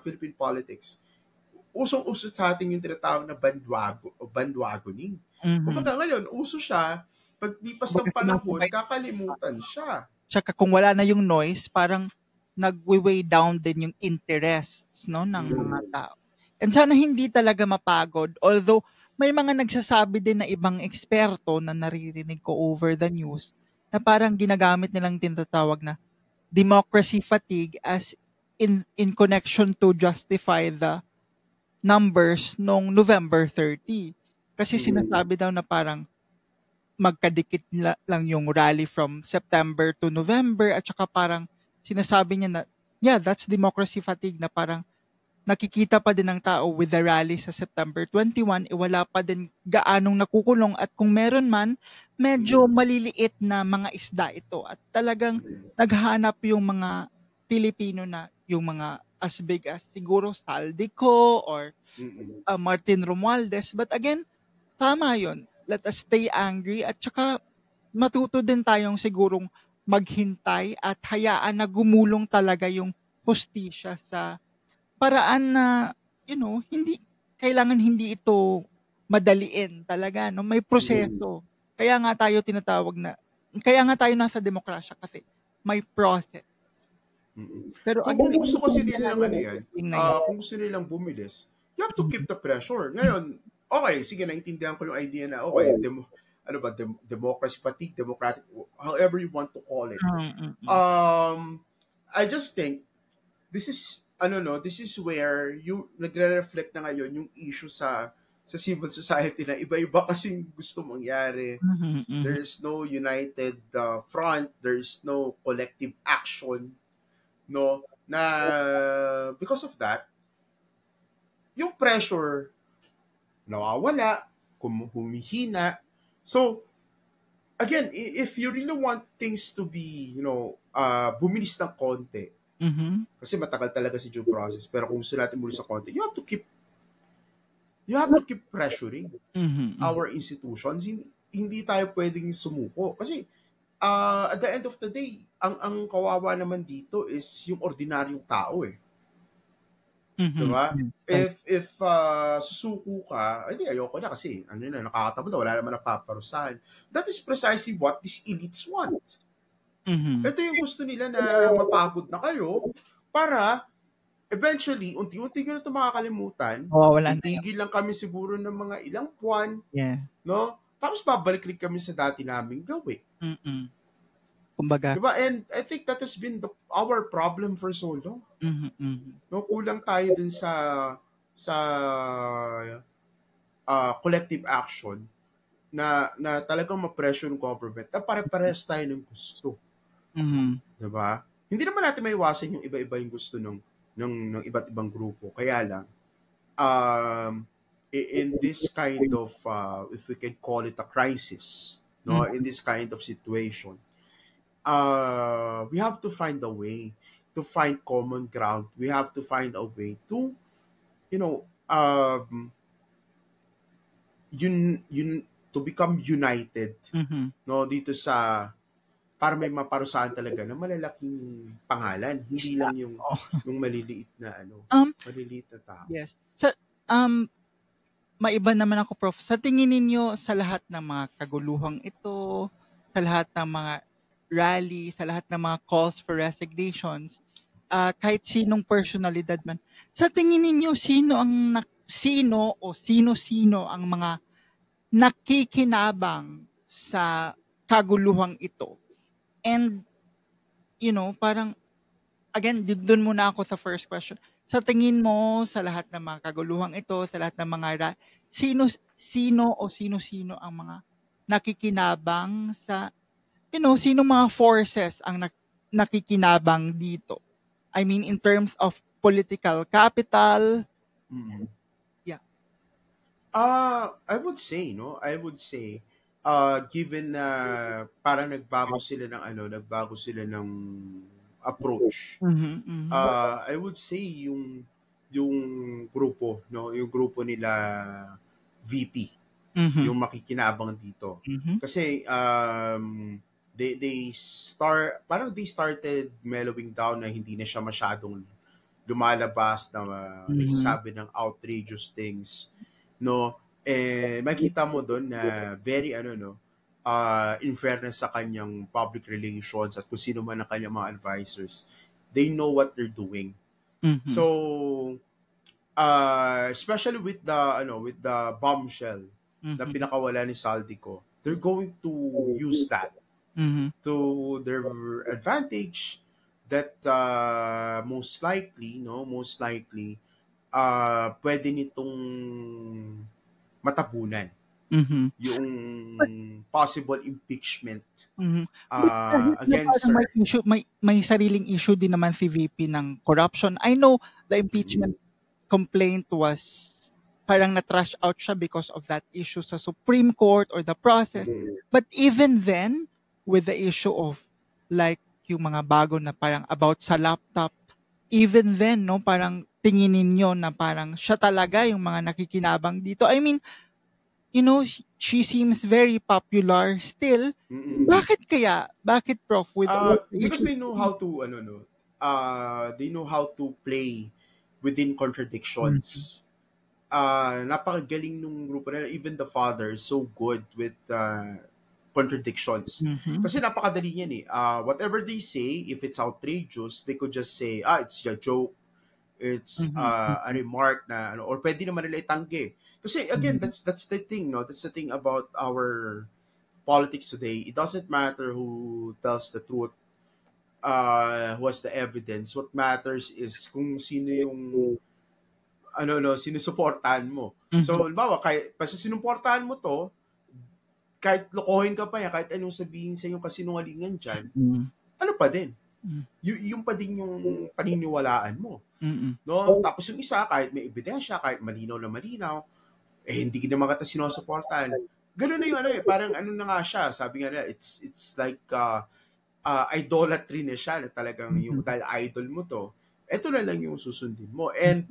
Philippine politics, usong-uso sa atin yung tinatawag na bandwagoning. Mhm. Kumbaga ngayon, uso siya, paglipas ng Kumbaga panahon, sinasabay, kakalimutan siya. tsaka kung wala na yung noise, parang nagwe-weigh down din yung interests, no, ng mga tao. And sana hindi talaga mapagod. Although, may mga nagsasabi din na ibang eksperto na naririnig ko over the news na parang ginagamit nilang tinatawag na democracy fatigue as in connection to justify the numbers nung November 30. Kasi sinasabi daw na parang magkadikit lang yung rally from September to November at saka parang sinasabi niya na, yeah, that's democracy fatigue na parang nakikita pa din ng tao with the rally sa September 21, wala pa din gaanong nakukulong at kung meron man, medyo maliliit na mga isda ito at talagang naghanap yung mga Pilipino na yung mga as big as siguro Saldico or Martin Romualdez. But again, tama yon. Let us stay angry at saka matuto din tayong sigurong maghintay at hayaan na gumulong talaga yung hustisya sa paraan na, hindi ito madaliin talaga, no? May proseso. Kaya nga tayo nasa demokrasya kasi may process. Pero Kung gusto kasi nilang kung gusto nilang bumilis, you have to keep the pressure. Ngayon, okay, sige, naintindihan ko yung idea na, okay, democracy fatigue, democratic, however you want to call it. I just think, this is where you nagre-reflect na ngayon yung issue sa civil society na iba-iba kasing gusto mangyari. There is no united front, there is no collective action, no, na because of that, yung pressure nawawala, humihina. So, again, if you really want things to be, bumilis ng konti, kasi matagal talaga si due process, pero kung gusto natin muli sa konti, you have to keep pressuring our institutions. Hindi tayo pwedeng sumuko. Kasi, at the end of the day, ang kawawa naman dito is yung ordinaryong tao eh. Diba? If susuko ka, ayoko na kasi nakakatamad na, wala naman napaparusahan. That is precisely what these elites want. Ito yung gusto nila na mapagod na kayo para eventually, unti-unti nyo na ito makakalimutan. Tigil lang kami siguro ng mga ilang buwan. Yeah. No? Tapos babalik rin kami sa dati naming gawin. Kumbaga. Diba? And I think that has been our problem for so long. No, kulang tayo din sa collective action na talagang ma-pressure ng government na pare-pares tayo ng gusto. Diba? Hindi naman natin maiwasan yung iba-iba yung gusto ng iba't ibang grupo. Kaya lang, in this kind of, if we can call it a crisis, no, in this kind of situation, we have to find a way to find common ground. We have to find a way to, to become united, no, dito sa para may maparusahan talaga ng malalaking pangalan, hindi lang yung maliliit na maliliit na tao. Yes. Maiba naman ako, Prof. Sa tingin ninyo, sa lahat ng mga kaguluhang ito, sa lahat ng mga rally, sa lahat ng mga calls for resignations, kahit sinong personalidad man, sa tingin ninyo, sino o sino-sino ang mga nakikinabang sa kaguluhang ito? And, parang, again, doon muna ako sa first question. Sa tingin mo, sa lahat ng mga kaguluhang ito, sa lahat ng mga sino o sino-sino ang mga nakikinabang sa, sino mga forces ang nakikinabang dito? I mean, in terms of political capital. Yeah. I would say, given na parang nagbago sila ng approach. I would say yung grupo, no, yung grupo nila VP, yung makikinabang dito. Kasi they started mellowing down na hindi na siya masyadong lumalabas na nagsasabi ng outrageous things, no. Makita mo doon na very in fairness sa kanyang public relations at kung sino man ang kanyang mga advisors, they know what they're doing. So especially with the bombshell na pinakawala ni Saldico, they're going to use that to their advantage. That most likely pwede nitong matabunan yung possible impeachment against her. May sariling issue din naman si VP ng corruption. I know the impeachment complaint was parang na-trash out siya because of that issue sa Supreme Court or the process. But even then, with the issue of like yung mga bago na parang about sa laptop, even then, no, parang tinginin nyo na parang siya talaga yung mga nakikinabang dito. I mean, she seems very popular still. Bakit kaya? Bakit, Prof? Because they know how to, they know how to play within contradictions. napakagaling nung grupo nila. Even the father is so good with contradictions. Mhm. Kasi napakadali niyan eh. Whatever they say, if it's outrageous, they could just say, it's a joke, it's Mhm. a remark na ano, or pwede naman nila itanggi. Kasi again, Mhm. that's the thing, no? That's the thing about our politics today. It doesn't matter who tells the truth, who has the evidence. What matters is kung sino yung sinusuportahan mo. Mhm. So, halimbawa, kasi sinuportahan mo to, kahit lokohin ka pa yan, kahit anong sabihin sa yung kasinungalingan dyan, Mhm. ano pa din? Mhm. Yung pa din yung paniniwalaan mo. Mhm. No? Tapos yung isa, kahit may ebidensya, kahit malinaw na malinaw, hindi naman kita sinusuportahan. Ganun na yung parang ano na nga siya, sabi nga nila, it's like idolatry na siya, na talagang yung Mhm. dahil idol mo to, eto na lang yung susundin mo. And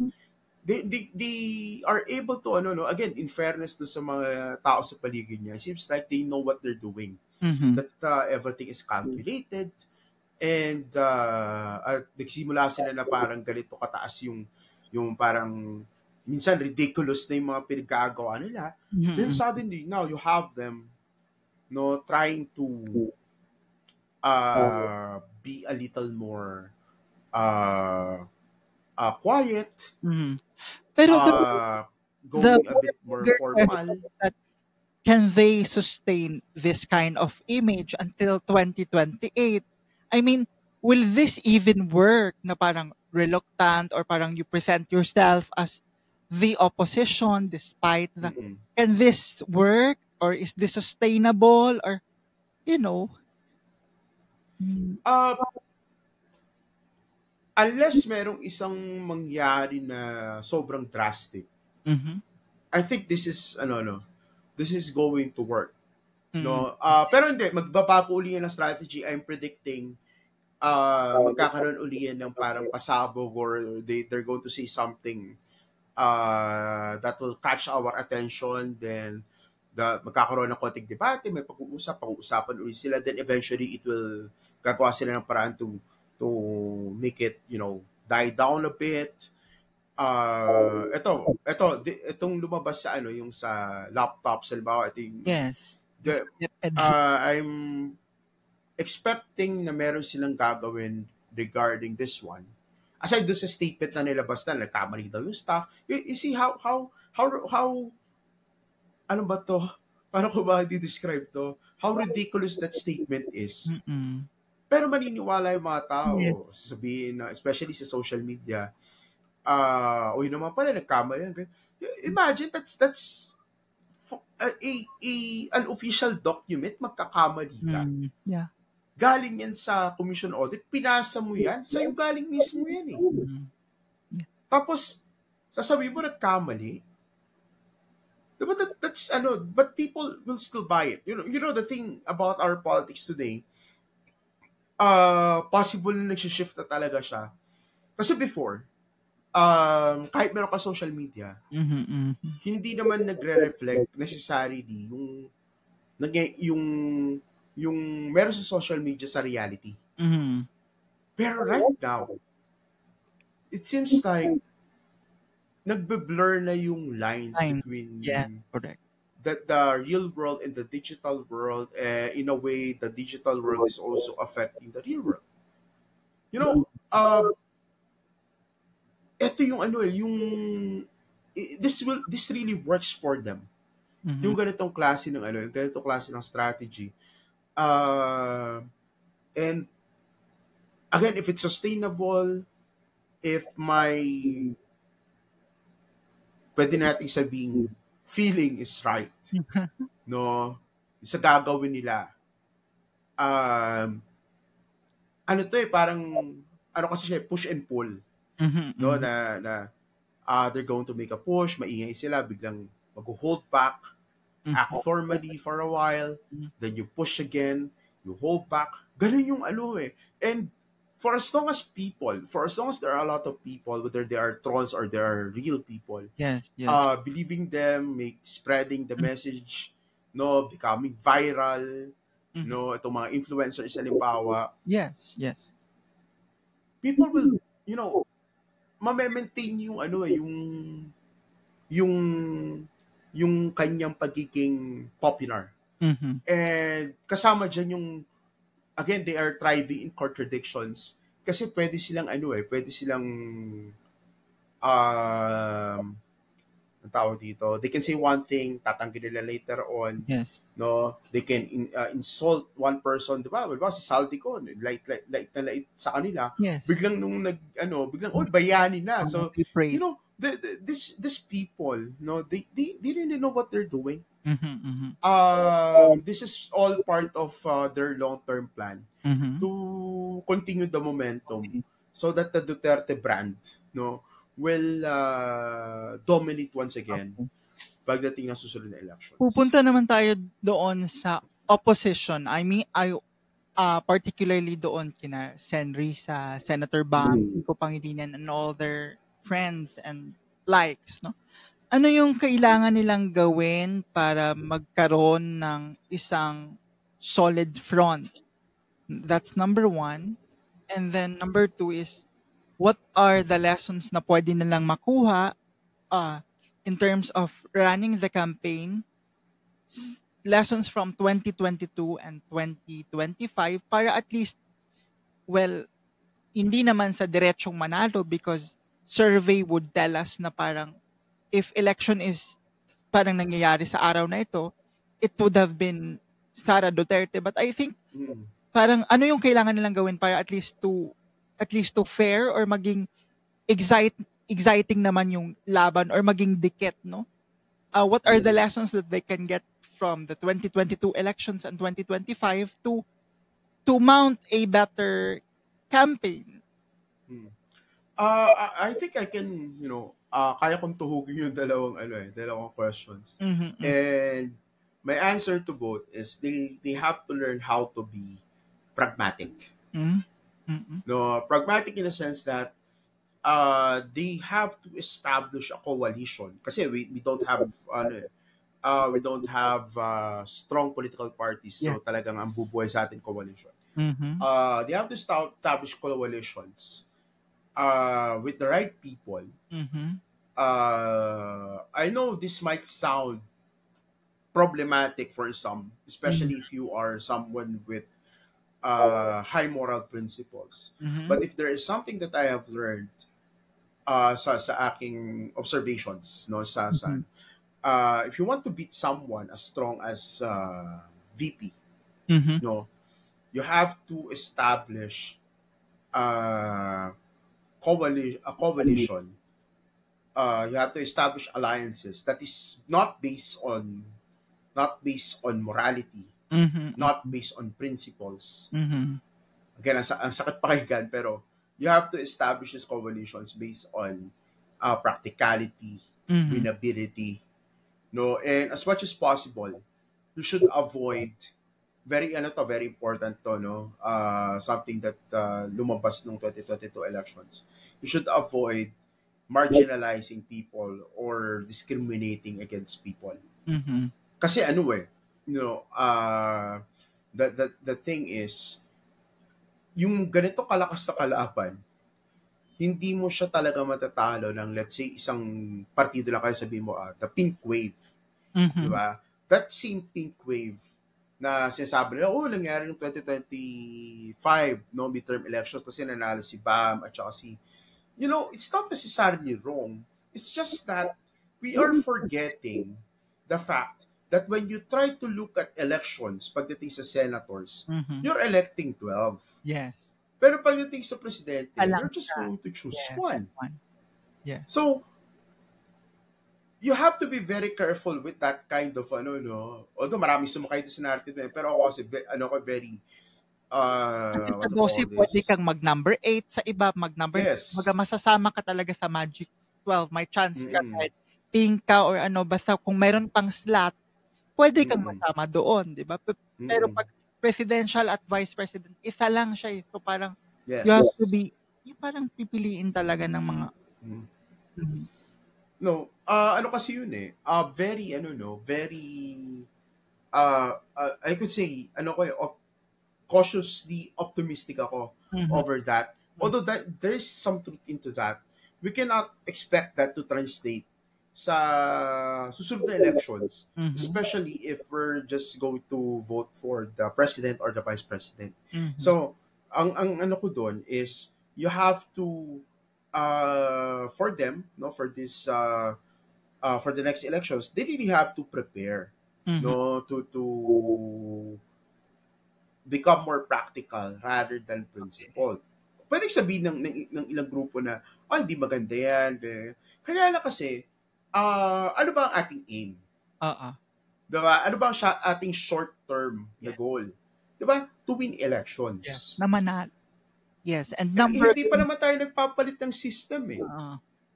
they are able to again, in fairness to sa mga tao sa paligid niya, it seems like they know what they're doing, Mhm. that everything is calculated, and at nagsimula sila na parang ganito kataas yung parang minsan ridiculous na yung mga pinagkagawa nila. Then Mhm. suddenly now you have them trying to be a little more quiet, Mhm. Pero the going a bit more bigger question formal. is that can they sustain this kind of image until 2028? I mean, will this even work na parang reluctant or parang you present yourself as the opposition despite the Mm-mm. can this work or is this sustainable or you know? Mm. Uh, Unless merong isang mangyari na sobrang drastic, Mhm. I think this is this is going to work. Mm. No, pero hindi, magbabago uli yan ng strategy. I'm predicting magkakaroon uli yan ng parang pasabog, or they're going to say something that will catch our attention. Then magkakaroon ng konting debate, may pag-uusapan uli sila, then eventually it will gagawa sila ng paraan to make it die down a bit. Itong lumabas sa yung sa laptop, sa halimbawa, ito yung Yes. the, Edgy. I'm expecting na meron silang gagawin regarding this one. Aside doon sa statement na nilabas na nagkamali daw yung staff. You see how ano ba to? Paano ko ba i-describe to? How ridiculous that statement is. Mm. Pero maniniwala yung mga tao. Yes. Sasabihin na, especially sa social media, yun naman pala, nagkamali yan. Imagine, that's an official document, magkakamali ka. Yeah. Galing yan sa commission audit, pinasa mo yan, sa'yo galing mismo yan eh. Yeah. Tapos, sasabihin mo nagkamali, diba but people will still buy it. You know the thing about our politics today, possible na nagsishift na talaga siya. Kasi before, kahit meron ka social media, hindi naman nagre-reflect necessarily yung meron sa social media sa reality. Pero right now, it seems like nagbe-blur na yung lines between correct. the real world and the digital world. In a way, the digital world is also affecting the real world. Ito yung this really works for them. Yung ganitong klase ng yung ganitong klase ng strategy. And again, if it's sustainable, if pwede nating sabing feeling is right, sa gagawin nila. Parang kasi siya, push and pull. Na they're going to make a push, maingay sila, biglang mag-hold back, act formally for a while, then you push again, you hold back. Ganun yung And for as long as there are a lot of people, whether they are trolls or they are real people, believing them, spreading the message, becoming viral, itong mga influencers, halimbawa. Yes. People will, ma-maintain yung yung kanyang pagiging popular. Mhm. And kasama dyan yung, again, they are thriving in contradictions. Kasi pwede silang ang tawag dito, they can say one thing, tatanggi nila later on, Yes. no? They can insult one person, di ba? Diba si Saldico, light sa kanila, Yes. biglang biglang, bayani na. So, They praise. this people, no, they really know what they're doing. Mhm. Mhm. This is all part of their long-term plan Mhm. to continue the momentum so that the Duterte brand, no, will dominate once again pagdating ng susunod na elections. Pupunta naman tayo doon sa opposition. I mean, particularly doon kina Sen. Risa, Senator Bam, Kiko Pangilinan, and all their friends and likes, no? Ano yung kailangan nilang gawin para magkaroon ng isang solid front? That's number one. And then number two is, what are the lessons na pwede nilang makuha in terms of running the campaign, lessons from 2022 and 2025 para at least, well, hindi naman sa diretsong manalo because survey would tell us na parang if election is parang nangyayari sa araw na ito, it would have been Sara Duterte. But I think parang ano yung kailangan nilang gawin para at least to fair or maging exciting naman yung laban or maging dikit, no? What are the lessons that they can get from the 2022 elections and 2025 to mount a better campaign? I think I can, kaya kong tuhugin yung dalawang questions. Mhm. And my answer to both is they have to learn how to be pragmatic. Mhm. Mhm. No, pragmatic in the sense that they have to establish a coalition kasi we don't have strong political parties, so talagang ang bubuhay sa atin coalition. Mhm. They have to establish coalitions with the right people. Mhm. I know this might sound problematic for some, especially if you are someone with high moral principles. Mhm. But if there is something that I have learned sa aking observations, no, if you want to beat someone as strong as VP, Mhm. no, you have to establish a coalition. You have to establish alliances that is not based on morality, Mhm. not based on principles. Mhm. Again, ang sakit pakinggan, pero you have to establish these coalitions based on practicality, Mhm. winnability, no, and as much as possible, you should avoid very important to, no, something that lumabas nung 2022 elections. You should avoid marginalizing people or discriminating against people. Mhm. Kasi the thing is, yung ganito kalakas na kalaban, hindi mo siya talaga matatalo ng, let's say, isang partido lang, kayo sabihin mo, the pink wave. Mhm. Di ba? That same pink wave na sinasabi nila, nangyari ng 2025, no, midterm elections kasi nanalo si Bam at saka si, it's not necessarily wrong. It's just that we are forgetting the fact that when you try to look at elections pagdating sa senators, Mhm. you're electing 12. Yes. Pero pagdating sa presidente, Alam you're just ka. going to choose Yes, one. one. Yes. So, you have to be very careful with that kind of, although maraming sumakay sa narrative, pero ako kasi, very, Kasi sa what do you gossip, call pwede this? kang mag-number 8, sa iba mag-number 9. Yes. Masasama ka talaga sa Magic 12. May chance ka Mm-mm. kahit pink ka or basta kung mayroon pang slot, pwede kang Mm-mm. masama doon, di ba? Pero pag presidential at vice president, isa lang siya. So parang, Yes. you have to be, yung parang pipiliin talaga ng mga... No, kasi yun very, I could say, cautiously optimistic ako over that. Although that there's some truth into that, we cannot expect that to translate sa susunod na elections, Mhm. especially if we're just going to vote for the president or the vice president. Mhm. So, ang ano ko doon is you have to for them, no, for this for the next elections, they really have to prepare, Mhm. no, to become more practical rather than principled. Pwede sabihin ng ilang grupo na, ay, hindi maganda yan. Ganyan. Kaya lang kasi, ano ba ang ating aim? Oo. Diba? Ano ba ang ating short-term na Yes. goal? Diba? To win Yes. elections. Na manalo. Yes. And Eh, number hindi pa naman tayo nagpapalit ng system eh.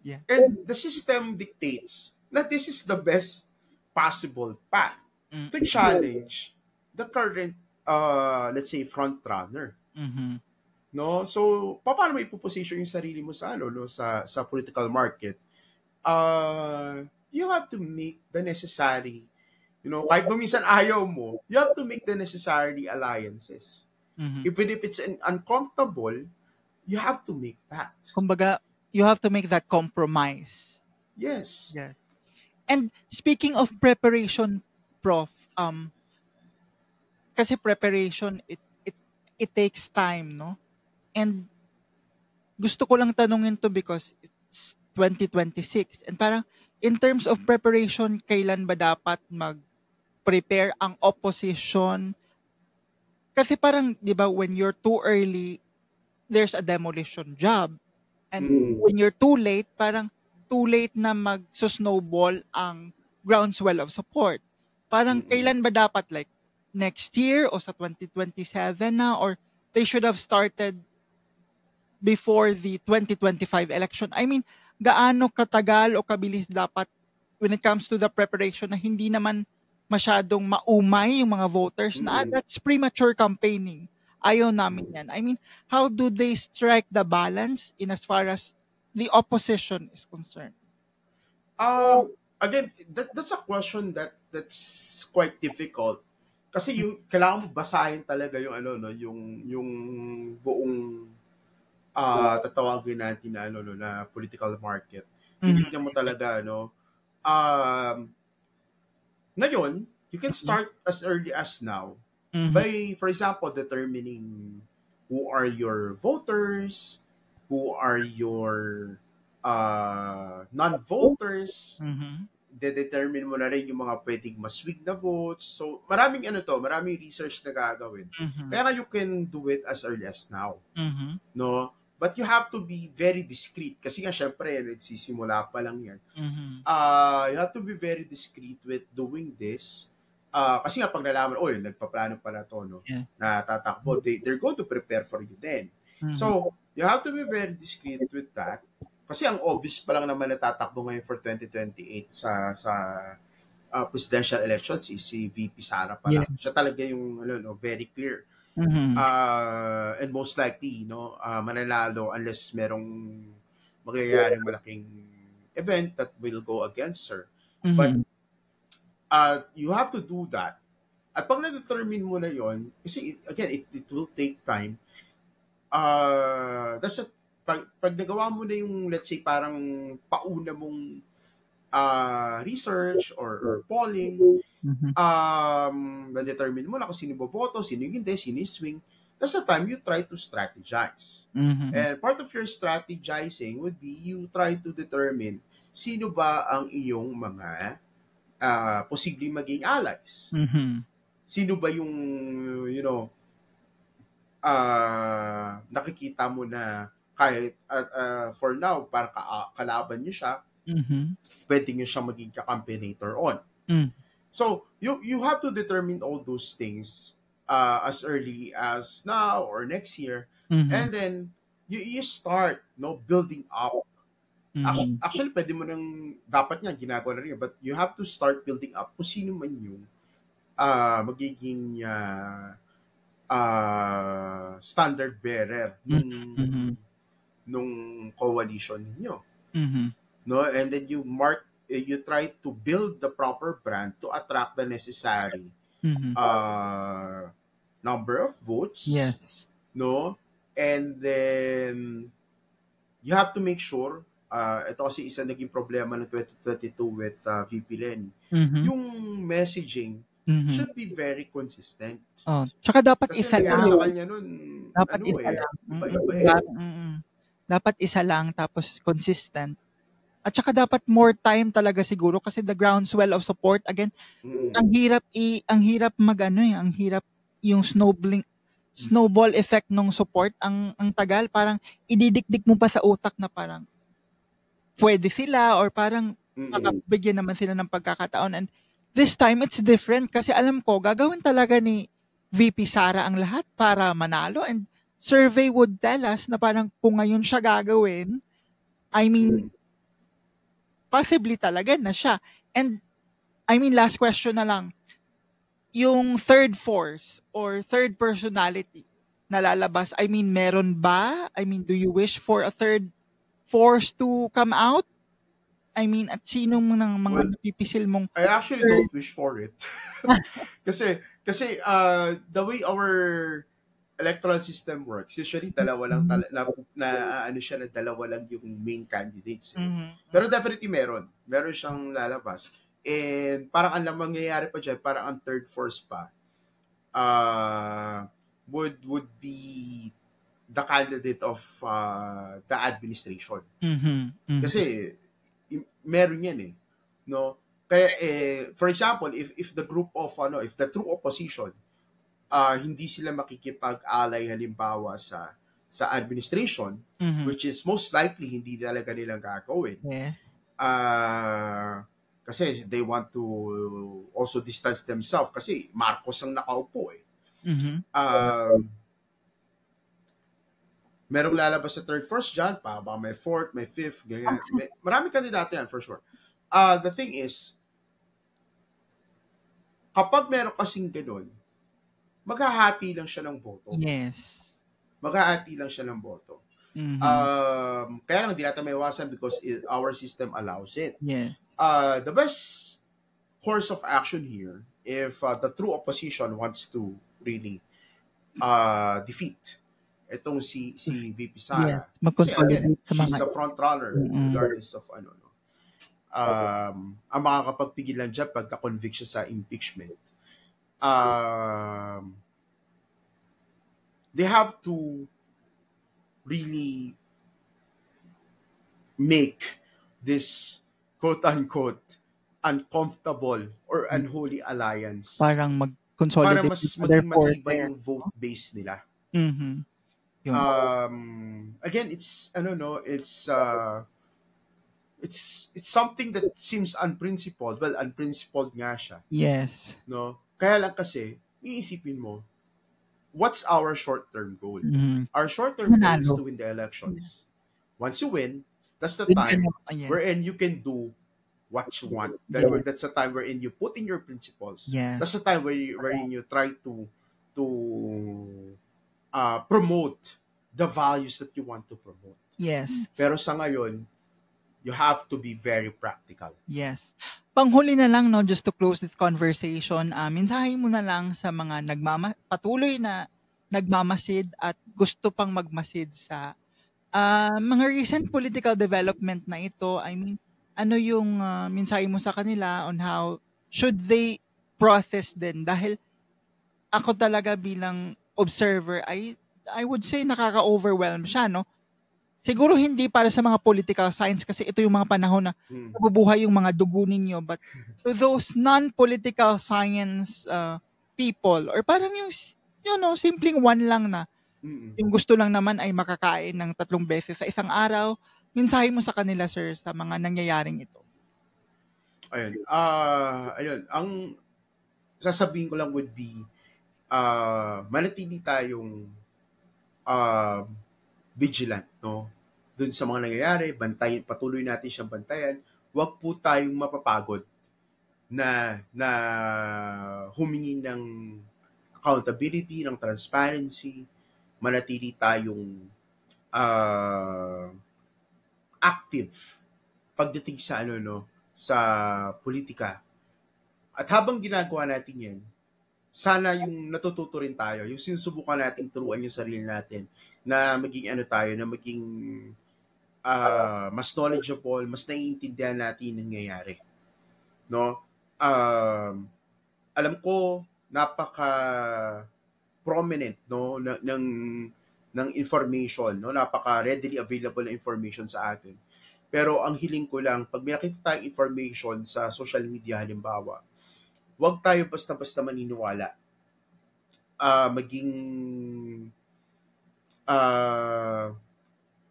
yeah. And the system dictates na this is the best possible path to Mm. challenge the current, let's say, front runner. Mhm. No? So, paano mo ipoposition yung sarili mo sa ano, no, sa political market? You have to make the necessary, kahit minsan ayaw mo, you have to make the necessary alliances. Mhm. Even if it's uncomfortable, you have to make that. Kumbaga, you have to make that compromise. Yes. Yeah. And speaking of preparation, Prof, kasi preparation, it takes time, no? And gusto ko lang tanungin to because it's 2026. And parang, in terms of preparation, kailan ba dapat mag-prepare ang opposition? Kasi parang, di ba, when you're too early, there's a demolition job. And when you're too late, parang too late na mag-snowball ang groundswell of support. Parang kailan ba dapat, like next year o sa 2027 na, or they should have started before the 2025 election? I mean, gaano katagal o kabilis dapat when it comes to the preparation na hindi naman masyadong maumay yung mga voters na that's premature campaigning. Ayaw namin yan. I mean, how do they strike the balance in as far as the opposition is concerned? Again, that's a question that's quite difficult. Kasi kailangan mo basahin talaga yung ano, no, yung buong tatawagin natin na ano, no, na political market. Titignan mo talaga, no. Ngayon, you can start as early as now by, for example, determining who are your voters, who are your non-voters. De-determine mo na rin yung mga pwedeng maswig na votes. So, maraming research na gagawin. Kaya you can do it as early as now. No? But you have to be very discreet. Kasi nga, syempre, nagsisimula pa lang yan. You have to be very discreet with doing this. Kasi nga, pag nalaman, nagpaplano pala to, no? Yeah. Na tatakbo, they're going to prepare for you then. So, you have to be very discreet with that. Kasi ang obvious pa lang naman na tatakbo ngayon for 2028 sa presidential elections is si VP Sara pa lang. Siya talaga yung very clear. And most likely, mananalo unless merong magyayaring malaking event that will go against her. But you have to do that. At pag na-determine mo na yon, kasi again, it will take time. Pag nagawa mo na yung, let's say, parang pauna mong research or polling, na-determine mo na kung sino boboto, sino hindi, sino swing, that's the time you try to strategize. And part of your strategizing would be you try to determine sino ba ang iyong mga posibleng maging allies. Sino ba yung, nakikita mo na kahit for now, para kalaban nyo siya, pwede nyo siya maging ka-campaignator on. So, you have to determine all those things as early as now or next year. And then, you start building up. Actually, pwede mo nang, dapat nga, ginagawa na rin. But you have to start building up kung sino man yung magiging standard bearer nung coalition niyo. No? And then you try to build the proper brand to attract the necessary number of votes. Yes. No? And then you have to make sure ito kasi isa naging problema ng 2022 with VP Len. Mhm. Yung messaging Mhm. should be very consistent. Oh, tsaka dapat Kasi isa nangyari lang. sa kanya nun, Dapat ano isa lang. iba Dapat isa lang tapos consistent. At saka dapat more time talaga siguro kasi the groundswell of support again, ang hirap ang hirap yung snowball effect ng support, ang tagal, parang ididikdik mo pa sa utak na parang pwede sila or parang bigyan naman sila ng pagkakataon. And this time, it's different kasi alam ko, gagawin talaga ni VP Sara ang lahat para manalo. And survey would tell us na parang kung ngayon siya gagawin, I mean, possibly talaga na siya. And I mean, last question na lang. Yung third force or third personality na lalabas, I mean, meron ba? I mean, do you wish for a third force to come out? I mean, at sino mo ng mga napipisil mong I actually don't wish for it. kasi the way our electoral system works, usually dalawa lang ano siya na dalawa lang yung main candidates. Pero definitely meron siyang lalabas. And parang ang mangyayari pa dyan, parang ang third force pa would be the candidate of the administration. Kasi meron yan no? Kaya for example, if the group of if the true opposition hindi sila makikipag-alay halimbawa sa administration, which is most likely hindi talaga nilang gagawin. Kasi they want to also distance themselves kasi Marcos ang nakaupo merong lalabas sa third force dyan, pa may fourth, may fifth, ganyan. Marami kandidato yan, for sure. The thing is, kapag meron kasing ganun, maghahati lang siya ng boto. Yes. Maghahati lang siya ng boto. Kaya lang, hindi natin may iwasan because our system allows it. Yes. The best course of action here, if the true opposition wants to really defeat itong si VP Sara. Yes, kasi again, sa mga she's the front runner regardless of ang makakapagpigil lang dyan pagka-convict siya sa impeachment. They have to really make this quote-unquote uncomfortable or unholy alliance parang mag-consolidate para mas maging matibay yung vote base nila. Again, it's it's something that seems unprincipled. Well, unprincipled nga siya. Yes. No? Kaya lang kasi, iisipin mo, what's our short-term goal? Our short-term goal is to win the elections. Once you win, that's the time wherein you can do what you want. That's the time wherein you put in your principles. That's the time wherein you try to promote the values that you want to promote. Yes. Pero sa ngayon, you have to be very practical. Yes. Panghuli na lang, no, just to close this conversation, mensahe mo na lang sa mga patuloy na nagmamasid at gusto pang magmasid sa mga recent political development na ito. I mean, ano yung mensahe mo sa kanila on how should they process din? Dahil ako talaga bilang observer, I would say nakaka-overwhelm siya, no? Siguro hindi para sa mga political science kasi ito yung mga panahon na nabubuhay yung mga dugo ninyo. But to those non-political science people, or parang yung, simpleng one lang na, yung gusto lang naman ay makakain ng 3 beses sa isang araw, mensahe mo sa kanila, sir, sa mga nangyayaring ito. Ayun. Ang sasabihin ko lang would be, manatili tayong vigilant, no? Doon sa mga nangyayari, patuloy natin siyang bantayan. Huwag po tayong mapapagod na humingi ng accountability, ng transparency. Manatili tayong active pagdating sa sa politika. At habang ginagawa natin 'yan, sana yung natututo rin tayo, yung sinusubukan nating turuan yung sarili natin na maging na maging mas knowledgeable, mas naiintindihan natin ang nangyayari. No? Alam ko, napaka prominent no ng information, no, napaka readily available na information sa atin. Pero ang hiling ko lang, pag may nakita tayong information sa social media halimbawa, huwag tayo basta-basta maniniwala. Maging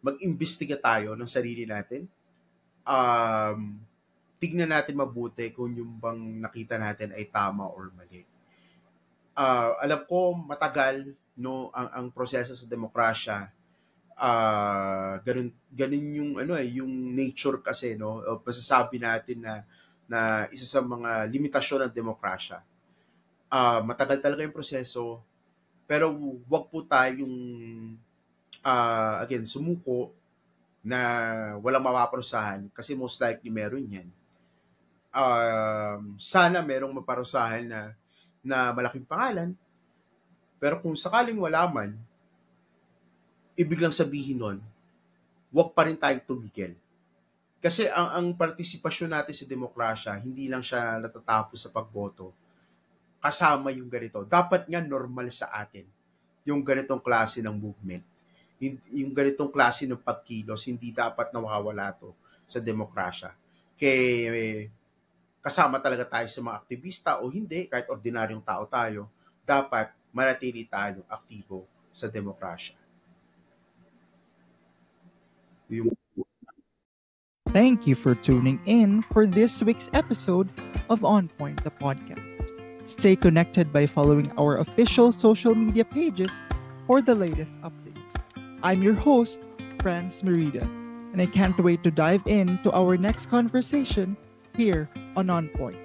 mag-imbestiga tayo ng sarili natin. Tignan natin mabuti kung yung bang nakita natin ay tama or mali. Alam ko matagal no ang proseso sa demokrasya. Ganun yung yung nature kasi no, pasasabi natin na isa sa mga limitasyon ng demokrasya. Matagal talaga yung proseso, pero wag po tayong again sumuko na walang mapaparusahan kasi most likely meron yan. Sana merong maparusahan na malaking pangalan, pero kung sakaling wala man, ibig lang sabihin nun, wag pa rin tayong tumigil. Kasi ang partisipasyon natin sa demokrasya, hindi lang siya natatapos sa pagboto. Kasama yung ganito. Dapat nga normal sa atin yung ganitong klase ng movement. Yung ganitong klase ng pagkilos, hindi dapat nawawala to sa demokrasya. Kaya kasama talaga tayo sa mga aktivista o hindi, kahit ordinaryong tao tayo, dapat manatili tayo aktibo sa demokrasya. Thank you for tuning in for this week's episode of On Point, the podcast. Stay connected by following our official social media pages for the latest updates. I'm your host, Franz Merida, and I can't wait to dive into our next conversation here on Point.